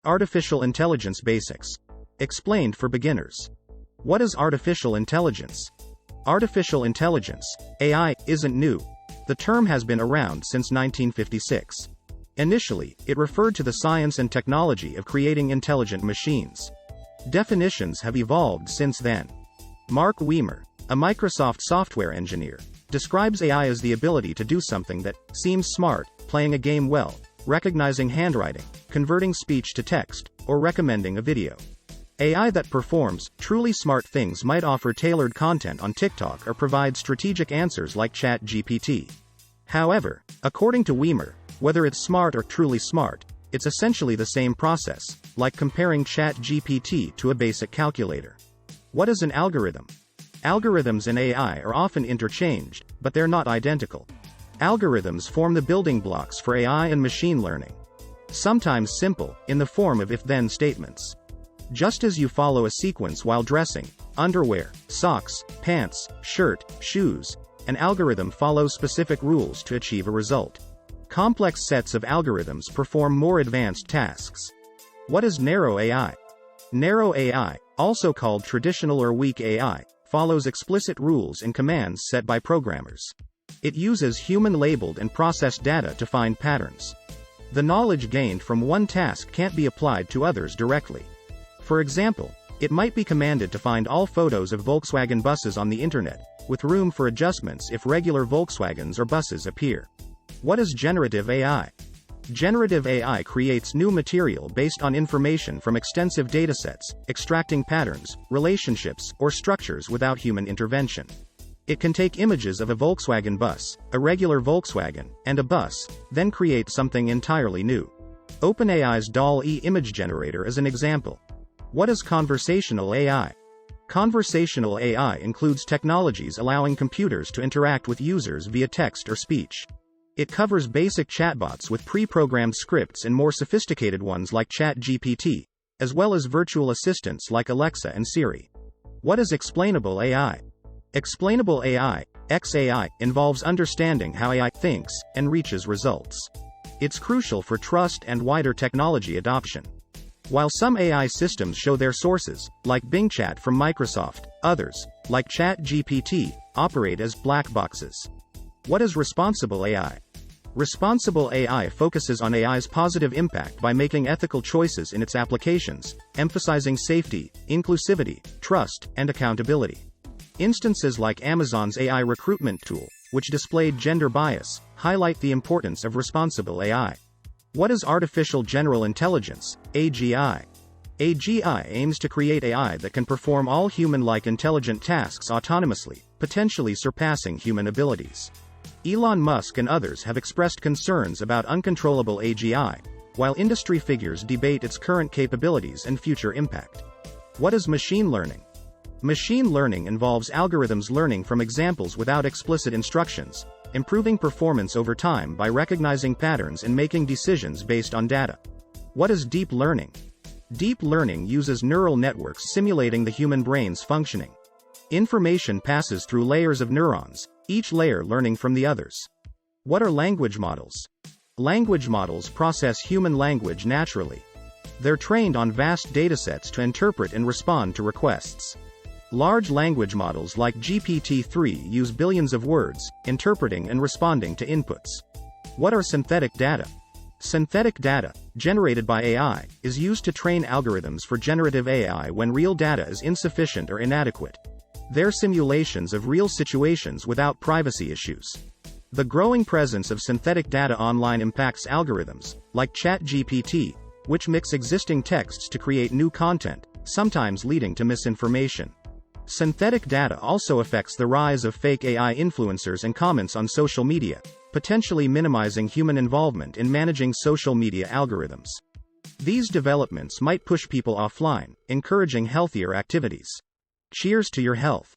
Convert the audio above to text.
Artificial Intelligence Basics. Explained for beginners. What is artificial intelligence? Artificial intelligence, AI, isn't new. The term has been around since 1956. Initially, it referred to the science and technology of creating intelligent machines. Definitions have evolved since then. Mark Wiemer, a Microsoft software engineer, describes AI as the ability to do something that seems smart, playing a game well, recognizing handwriting, converting speech to text, or recommending a video. AI that performs truly smart things might offer tailored content on TikTok or provide strategic answers like ChatGPT. However, according to Wiemer, whether it's smart or truly smart, it's essentially the same process, like comparing ChatGPT to a basic calculator. What is an algorithm? Algorithms and AI are often interchanged, but they're not identical. Algorithms form the building blocks for AI and machine learning. Sometimes simple, in the form of if-then statements. Just as you follow a sequence while dressing, underwear, socks, pants, shirt, shoes, an algorithm follows specific rules to achieve a result. Complex sets of algorithms perform more advanced tasks. What is narrow AI? Narrow AI, also called traditional or weak AI, follows explicit rules and commands set by programmers. It uses human-labeled and processed data to find patterns. The knowledge gained from one task can't be applied to others directly. For example, it might be commanded to find all photos of Volkswagen buses on the internet, with room for adjustments if regular Volkswagens or buses appear. What is generative AI? Generative AI creates new material based on information from extensive datasets, extracting patterns, relationships, or structures without human intervention. It can take images of a Volkswagen bus, a regular Volkswagen, and a bus, then create something entirely new. OpenAI's DALL-E image generator is an example. What is conversational AI? Conversational AI includes technologies allowing computers to interact with users via text or speech. It covers basic chatbots with pre-programmed scripts and more sophisticated ones like ChatGPT, as well as virtual assistants like Alexa and Siri. What is explainable AI? Explainable AI, XAI, involves understanding how AI thinks and reaches results. It's crucial for trust and wider technology adoption. While some AI systems show their sources, like Bing Chat from Microsoft, others, like ChatGPT, operate as black boxes. What is responsible AI? Responsible AI focuses on AI's positive impact by making ethical choices in its applications, emphasizing safety, inclusivity, trust, and accountability. Instances like Amazon's AI recruitment tool, which displayed gender bias, highlight the importance of responsible AI. What is artificial general intelligence, AGI? AGI aims to create AI that can perform all human-like intelligent tasks autonomously, potentially surpassing human abilities. Elon Musk and others have expressed concerns about uncontrollable AGI, while industry figures debate its current capabilities and future impact. What is machine learning? Machine learning involves algorithms learning from examples without explicit instructions, improving performance over time by recognizing patterns and making decisions based on data. What is deep learning? Deep learning uses neural networks simulating the human brain's functioning. Information passes through layers of neurons, each layer learning from the others. What are language models? Language models process human language naturally. They're trained on vast datasets to interpret and respond to requests. Large language models like GPT-3 use billions of words, interpreting and responding to inputs. What are synthetic data? Synthetic data, generated by AI, is used to train algorithms for generative AI when real data is insufficient or inadequate. They're simulations of real situations without privacy issues. The growing presence of synthetic data online impacts algorithms, like ChatGPT, which mix existing texts to create new content, sometimes leading to misinformation. Synthetic data also affects the rise of fake AI influencers and comments on social media, potentially minimizing human involvement in managing social media algorithms. These developments might push people offline, encouraging healthier activities. Cheers to your health.